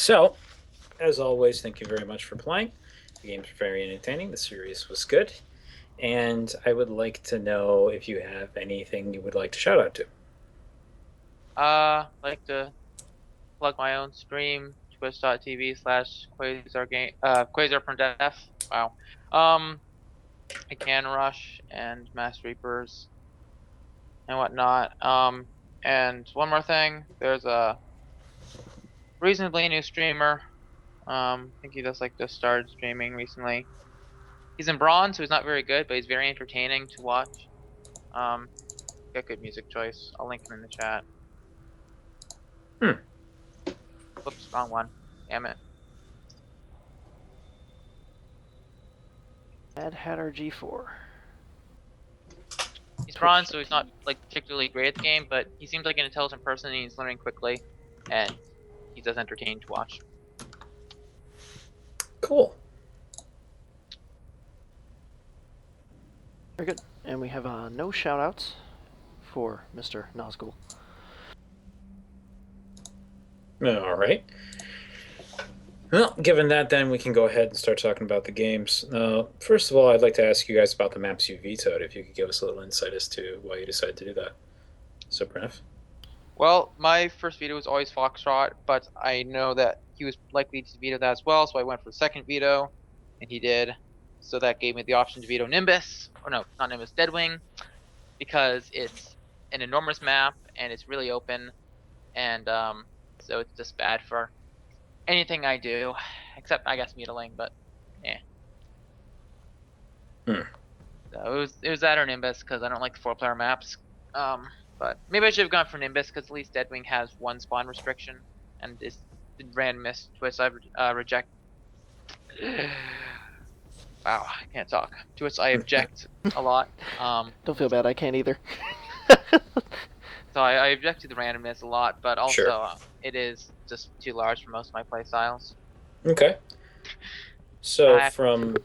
So, as always, thank you very much for playing. The games were very entertaining. The series was good. And I would like to know if you have anything you would like to shout out to. Like to plug my own stream, twitch.tv/Quasar game, Quasar Printf. Wow. Um, I can rush and Mass Reapers and whatnot. And one more thing, there's a reasonably new streamer. I think he just started streaming recently. He's in bronze, so he's not very good, but he's very entertaining to watch. Um, got good music choice. I'll link him in the chat. Hmm. Oops, wrong one. Damn it. Mad Hatter G4. He's bronze, so he's not like particularly great at the game, but he seems like an intelligent person and he's learning quickly, and he does entertain to watch. Cool. Very good. And we have no shoutouts for Mr. Nazgul. All right. Well, given that, then we can go ahead and start talking about the games. First of all, I'd like to ask you guys about the maps you vetoed, if you could give us a little insight as to why you decided to do that. So, Printf? Well, my first veto was always Foxtrot, but I know that he was likely to veto that as well, so I went for the second veto, and he did. So that gave me the option to veto Nimbus, or no, not Nimbus, Deadwing, because it's an enormous map and it's really open, and so it's just bad for anything I do, except I guess Mutiling, but yeah. So it was that or Nimbus because I don't like the 4-player maps. But maybe I should have gone for Nimbus because at least Deadwing has one spawn restriction and is randomist twist I reject. Wow, I can't talk. To which I object a lot. Don't feel bad, I can't either. So I object to the randomness a lot, but also Sure. it is just too large for most of my playstyles. Okay. So, from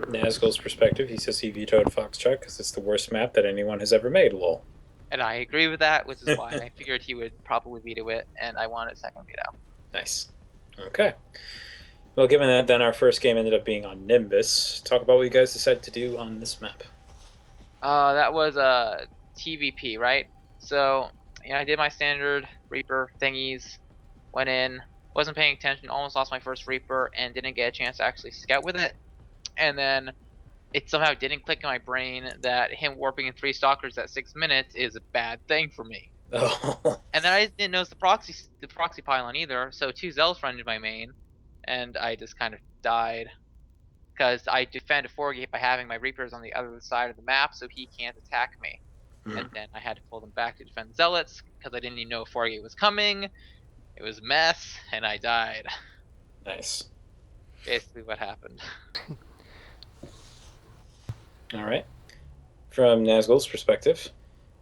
Nazgul's perspective, he says he vetoed Foxtrot because it's the worst map that anyone has ever made, lol. And I agree with that, which is why I figured he would probably veto it, and I wanted a second veto. Nice. Okay. Well, given that, then our first game ended up being on Nimbus. Talk about what you guys decided to do on this map. That was a TVP, right? So, I did my standard Reaper thingies, went in, wasn't paying attention, almost lost my first Reaper, and didn't get a chance to actually scout with it. And then it somehow didn't click in my brain that him warping in 3 Stalkers at 6 minutes is a bad thing for me. Oh. And then I didn't notice the proxy pylon either, so 2 Zealous run into my main, and I just kind of died. Because I defend a 4-gate by having my Reapers on the other side of the map, so he can't attack me. And then I had to pull them back to defend Zealots, because I didn't even know 4-gate was coming. It was a mess, and I died. Nice. Basically what happened. Alright. From Nazgul's perspective,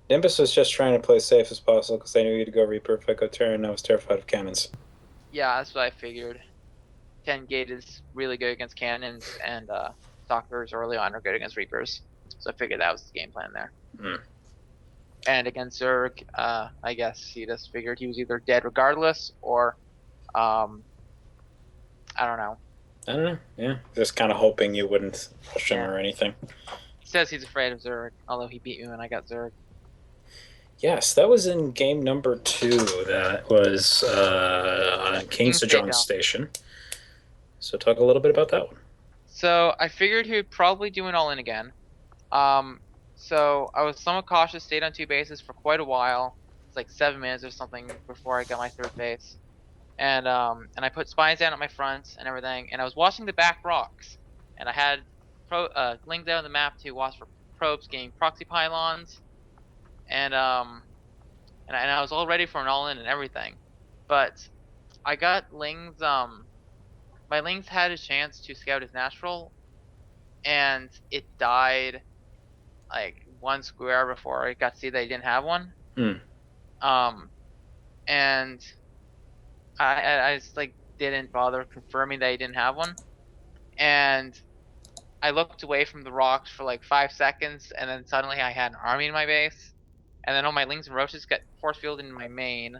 Nimbus was just trying to play as safe as possible because I knew you'd go Reaper if I go Terran, and I was terrified of cannons. Yeah, that's what I figured. 10-gate is really good against cannons, and Stalkers early on are good against Reapers. So I figured that was the game plan there. And against Zerg, I guess he just figured he was either dead regardless, or I don't know. I don't know. Yeah, just kind of hoping you wouldn't push him or anything. He says he's afraid of Zerg, although he beat me when I got Zerg. Yes, that was in game number 2. That was on King Sejong's station. So talk a little bit about that one. So I figured he would probably do an all-in again. So I was somewhat cautious, stayed on 2 bases for quite a while. It's like 7 minutes or something before I got my 3rd base. And I put spies down at my front and everything, and I was watching the back rocks. And I had lings out on the map to watch for probes getting proxy pylons. And I was all ready for an all-in and everything. But I got lings, my lings had a chance to scout his natural, and it died like 1 square before I got to see that he didn't have one. And I just like didn't bother confirming that he didn't have one, and I looked away from the rocks for like 5 seconds, and then suddenly I had an army in my base, and then all my lings and roaches got force fielded in my main,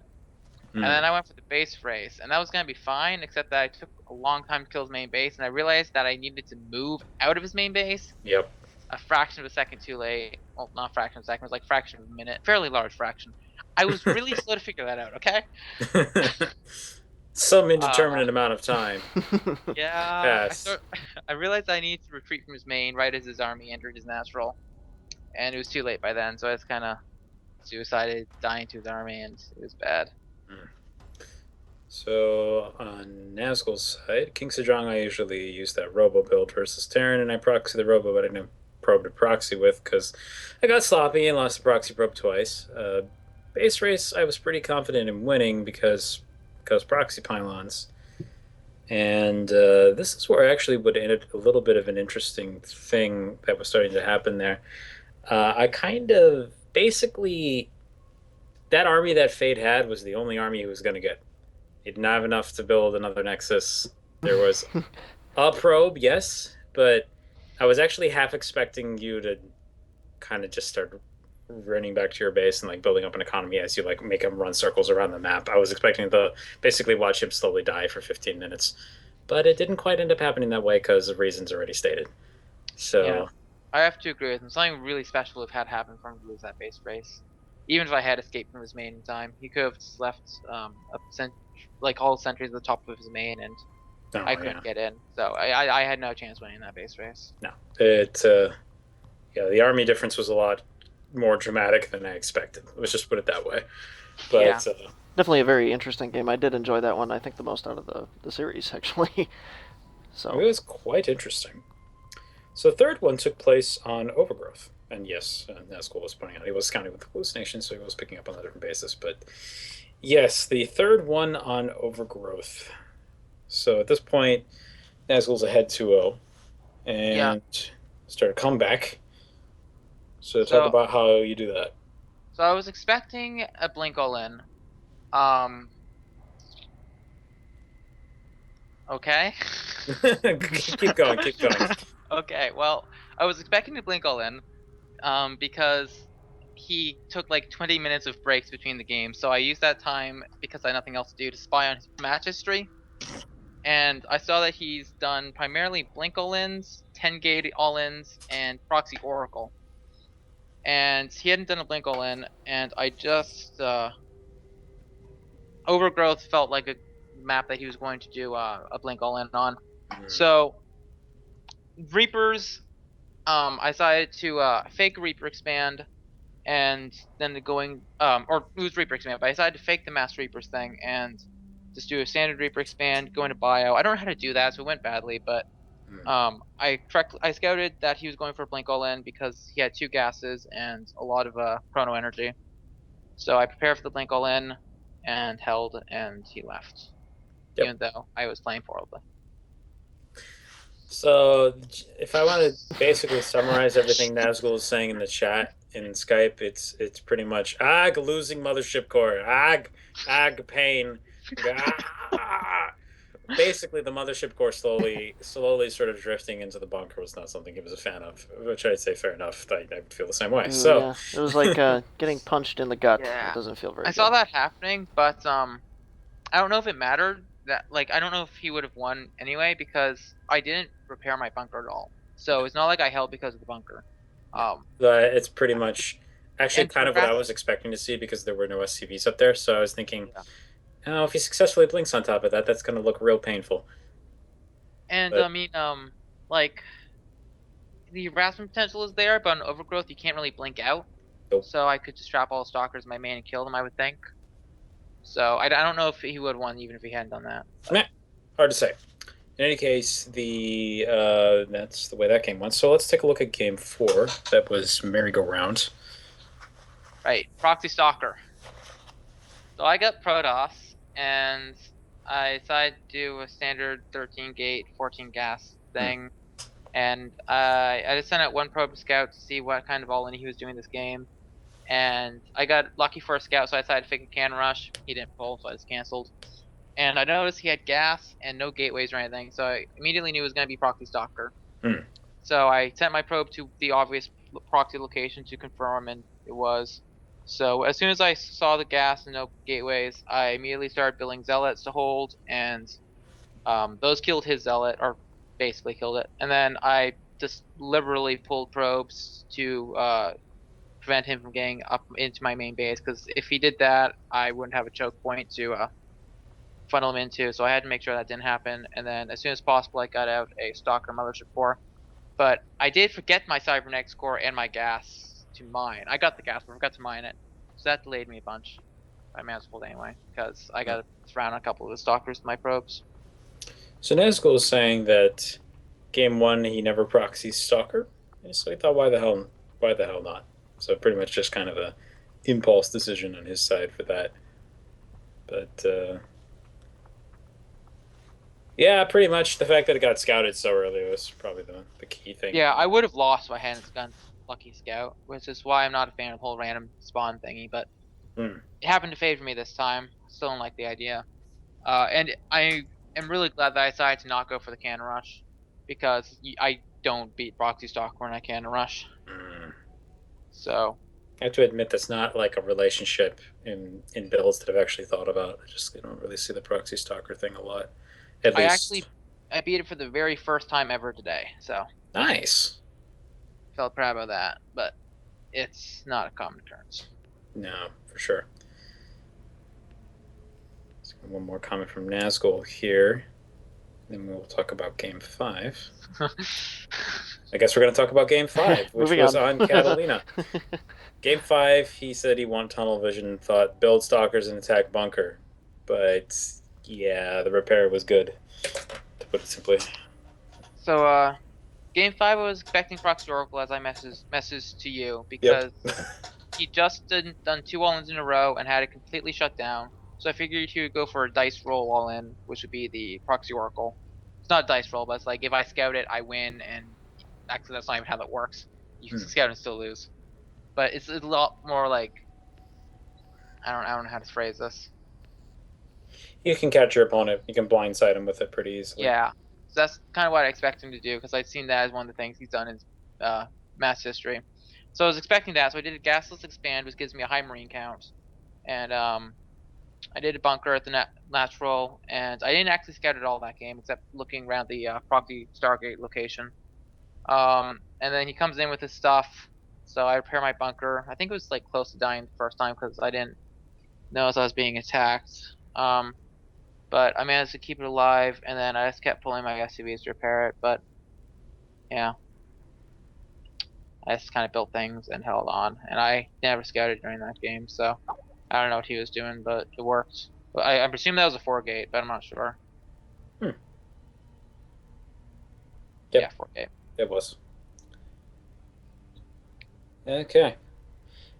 And then I went for the base race, and that was gonna be fine, except that I took a long time to kill his main base, and I realized that I needed to move out of his main base Yep. a fraction of a second too late. Well, not a fraction of a second, it was like fraction of a minute, fairly large fraction. I was really slow to figure that out, okay? Some Uh, indeterminate amount of time yeah, passed. I realized I needed to retreat from his main right as his army entered his natural, and it was too late by then, so I was kind of suicided, dying to his army, and it was bad. So on Nazgul's side, King Sejong, I usually use that Robo build versus Terran, and I proxy the Robo, but I didn't probe to proxy with because I got sloppy and lost the proxy probe twice. Base race, I was pretty confident in winning because proxy pylons. And this is where I actually would end a little bit of an interesting thing that was starting to happen there. I kind of basically that army that Fade had was the only army he was going to get. He didn't have enough to build another Nexus. There was a probe, yes, but I was actually half expecting you to kind of just start running back to your base and like building up an economy as you like make him run circles around the map. I was expecting to basically watch him slowly die for 15 minutes, but it didn't quite end up happening that way because of reasons already stated. Yeah, So I have to agree with him. Something really special would have had happen for him to lose that base race. Even if I had escaped from his main in time, he could have just left like all sentries at the top of his main, and I oh yeah, couldn't get in. So I had no chance winning that base race. no, it yeah, the army difference was a lot more dramatic than I expected. Let's just put it that way. Yeah. But Definitely a very interesting game. I did enjoy that one. I think the most out of the series actually. it So was quite interesting. So the third one took place on Overgrowth. And yes, Nazgul was pointing out he was counting with hallucination, so he was picking up on a different basis. But yes, the third one on Overgrowth. So at this point, Nazgul's ahead 2-0 Yeah. and start a comeback. So talk So about how you do that. so I was expecting a blink all in. Um. Okay. Keep going, keep going. Okay. Well, I was expecting to blink all in. Because he took like 20 minutes of breaks between the games. So I used that time because I had nothing else to do to spy on his match history. And I saw that he's done primarily Blink all-ins, 10 gate all-ins, and Proxy Oracle. And he hadn't done a Blink all-in, and I just Overgrowth felt like a map that he was going to do a Blink all-in on. So Reapers, I decided to fake Reaper expand and then going or it was Reaper expand, but I decided to fake the Mass Reapers thing and just do a standard Reaper expand, go into bio. I don't know how to do that, so it went badly, but I scouted that he was going for a blink all in because he had 2 gases and a lot of chrono energy. So I prepared for the blink all in and held, and he left. Yep. Even though I was playing horribly. So, if I want to basically summarize everything Nazgul is saying in the chat in Skype, it's pretty much ag losing mothership core, ag pain, ah. Basically the mothership core slowly sort of drifting into the bunker was not something he was a fan of, which I'd say fair enough. I would feel the same way. ooh, So, yeah, it was like getting punched in the gut. It Yeah. doesn't feel very I good. saw that happening, but I don't know if it mattered that like I don't know if he would have won anyway because I didn't repair my bunker at all. So it's not like I held because of the bunker. it's pretty much actually And to kind of what I progress, was expecting to see because there were no SCVs up there. So I was thinking, yeah. oh, if he successfully blinks on top of that, that's going to look real painful. And But I mean like the harassment potential is there, but on overgrowth you can't really blink out. nope. So I could just trap all the stalkers in my main and kill them, I would think. So I don't know if he would have won even if he hadn't done that. Meh, hard to say. In any case, the that's the way that game went. So let's take a look at game 4. That was merry-go-round. Right, proxy stalker. So I got Protoss, and I decided to do a standard 13 gate, 14 gas thing. And I just sent out one probe scout to see what kind of all in he was doing this game. And I got lucky for a scout, so I decided to fake a can rush. He didn't pull, so I just canceled. And I noticed he had gas and no gateways or anything, so I immediately knew it was going to be proxy stalker. So I sent my probe to the obvious proxy location to confirm, and it was. So as soon as I saw the gas and no gateways, I immediately started building zealots to hold, and those killed his zealot, or basically killed it. And then I just liberally pulled probes to prevent him from getting up into my main base, because if he did that, I wouldn't have a choke point to funnel him into. So I had to make sure that didn't happen. And then as soon as possible, I got out a Stalker Mothership Core. But I did forget my Cybernetics core and my gas to mine. I got the gas, but I forgot to mine it. So that delayed me a bunch. I managed to hold anyway, because I got to surround a couple of the stalkers with my probes. So Nazgul is saying that game one he never proxies Stalker. And so I thought, why the hell not? So pretty much just kind of a impulse decision on his side for that. But yeah, pretty much the fact that it got scouted so early was probably the key thing. Yeah, I would have lost if I hadn't gone Lucky Scout, which is why I'm not a fan of the whole random spawn thingy, but it happened to favor me this time. Still don't like the idea. And I am really glad that I decided to not go for the cannon rush, because I don't beat Proxy Stalker when I cannon rush. So I have to admit that's not like a relationship in builds that I've actually thought about. I don't really see the proxy stalker thing a lot. At least I beat it for the very first time ever today, so nice. felt proud about that. But it's not a common occurrence. No, for sure. Let's get one more comment from Nazgul here. Then we'll talk about game 5. I guess we're going to talk about game 5, which was on Catalina. Game 5, he said he won tunnel vision and thought build stalkers and attack bunker. But yeah, the repair was good, to put it simply. So game 5 I was expecting Proxy Oracle, as I messaged to you, because he just done 2 all-ins in a row and had it completely shut down. So I figured he would go for a dice roll all-in, which would be the Proxy Oracle. It's not a dice roll, but it's like if I scout it, I win, and actually that's not even how that works. You can scout and still lose. But it's a lot more like, I don't know how to phrase this. You can catch your opponent. You can blindside him with it pretty easily. Yeah, so that's kind of what I expect him to do, because I've seen that as one of the things he's done in match history. So I was expecting that, so I did a gasless expand, which gives me a high marine count, and I did a bunker at the natural, and I didn't actually scout at all that game, except looking around the proxy Stargate location. And then he comes in with his stuff, so I repair my bunker. I think it was like close to dying the first time because I didn't know as I was being attacked. But I managed to keep it alive, and then I just kept pulling my SCVs to repair it. But yeah, I just kind of built things and held on, and I never scouted during that game, so I don't know what he was doing, but it worked. But I presume that was a 4-gate, but I'm not sure. Yep. Yeah, 4-gate. It was. Okay.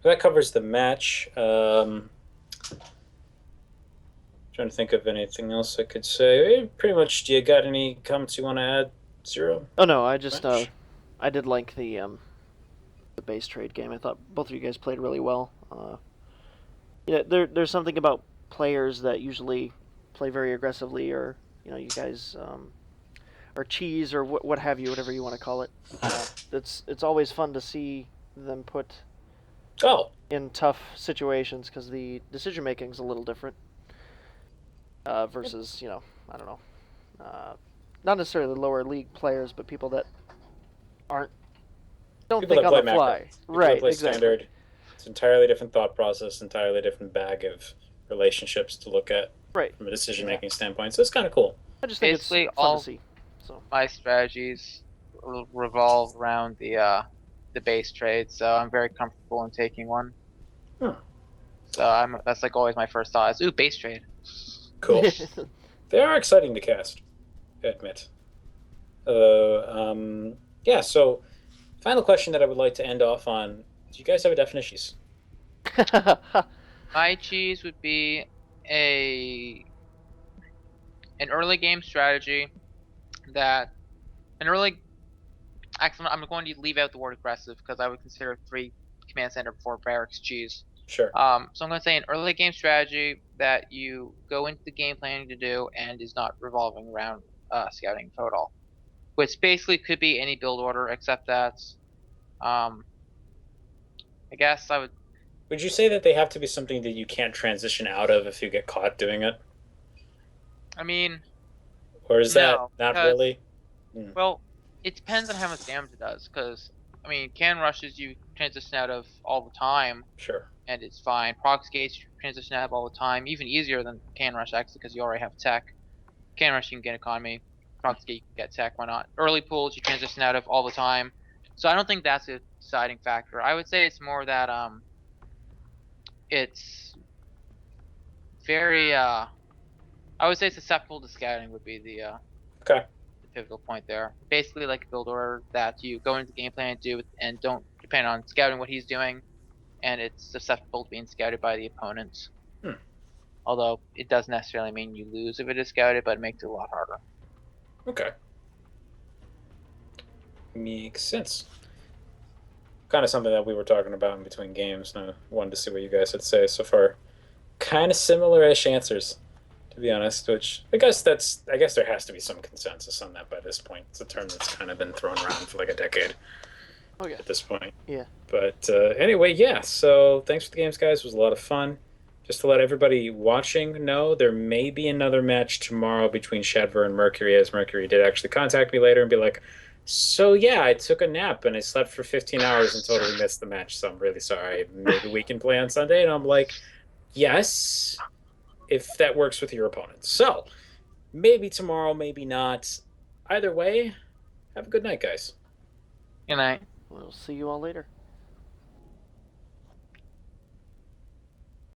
That covers the match. Trying to think of anything else I could say. Pretty much, do you got any comments you want to add, Zero? Oh no, I just I did like the base trade game. I thought both of you guys played really well. Yeah, there's something about players that usually play very aggressively, or you guys or cheese or what have you, whatever you want to call it. It's always fun to see them put in tough situations, because the decision making is a little different versus I don't know, not necessarily lower league players, but people that don't people think that on the play fly. macro. People Right, that play exactly. standard. It's an entirely different thought process, entirely different bag of relationships to look at from a decision making standpoint. So it's kind of cool. I just think Basically, it's fun to see. So my strategies revolve around the base trade, so I'm very comfortable in taking one. So that's like always my first thought is, ooh, base trade. Cool. They are exciting to cast, I admit. Yeah, so final question that I would like to end off on. Do you guys have a definition? My cheese would be an early game strategy that actually I'm going to leave out the word aggressive, because I would consider 3 command center before barracks cheese. Sure. So I'm going to say an early game strategy that you go into the game planning to do and is not revolving around scouting total, which basically could be any build order except that I guess I would Would you say that they have to be something that you can't transition out of if you get caught doing it? I mean, Or is that no, not because really? Hmm, well, it depends on how much damage it does. Because I mean, can rushes you transition out of all the time, sure. and it's fine. Proc skates you transition out of all the time, even easier than can rush actually because you already have tech. Can rush you can get economy. Proc skate you can get tech. Why not? Early pools you transition out of all the time. So I don't think that's a deciding factor. I would say it's more that it's very I would say susceptible to scouting would be Okay. the pivotal point there. Basically, like a build order that you go into the game plan and do, and don't depend on scouting what he's doing, and it's susceptible to being scouted by the opponents. Hmm. Although it doesn't necessarily mean you lose if it is scouted, but it makes it a lot harder. Okay. Makes sense. Kind of something that we were talking about in between games, and I wanted to see what you guys had to say so far. Kind of similar-ish answers, to be honest. Which I guess there has to be some consensus on that by this point. It's a term that's kind of been thrown around for like a decade Oh yeah. at this point. Yeah. But anyway, yeah. So thanks for the games, guys. It was a lot of fun. Just to let everybody watching know, there may be another match tomorrow between Shadver and Mercury, as Mercury did actually contact me later and be like, "So yeah, I took a nap and I slept for 15 hours and totally missed the match. So I'm really sorry. Maybe we can play on Sunday." And I'm like, "Yes, if that works with your opponent." So maybe tomorrow, maybe not. Either way, have a good night, guys. Good night. We'll see you all later.